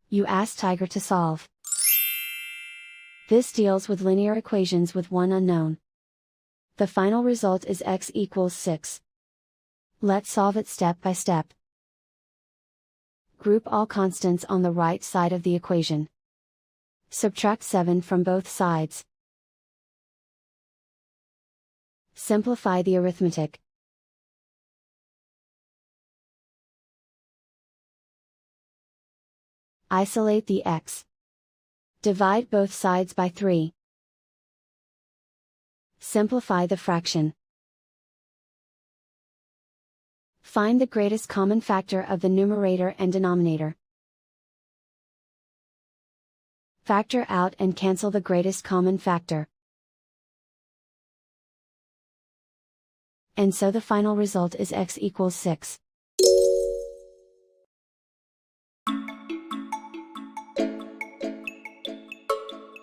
You ask Tiger to solve. This deals with linear equations with one unknown. The final result is x equals 6. Let's solve it step by step. Group all constants on the right side of the equation. Subtract 7 from both sides. Simplify the arithmetic. Isolate the x. Divide both sides by 3. Simplify the fraction. Find the greatest common factor of the numerator and denominator. Factor out and cancel the greatest common factor. And so the final result is x equals 6.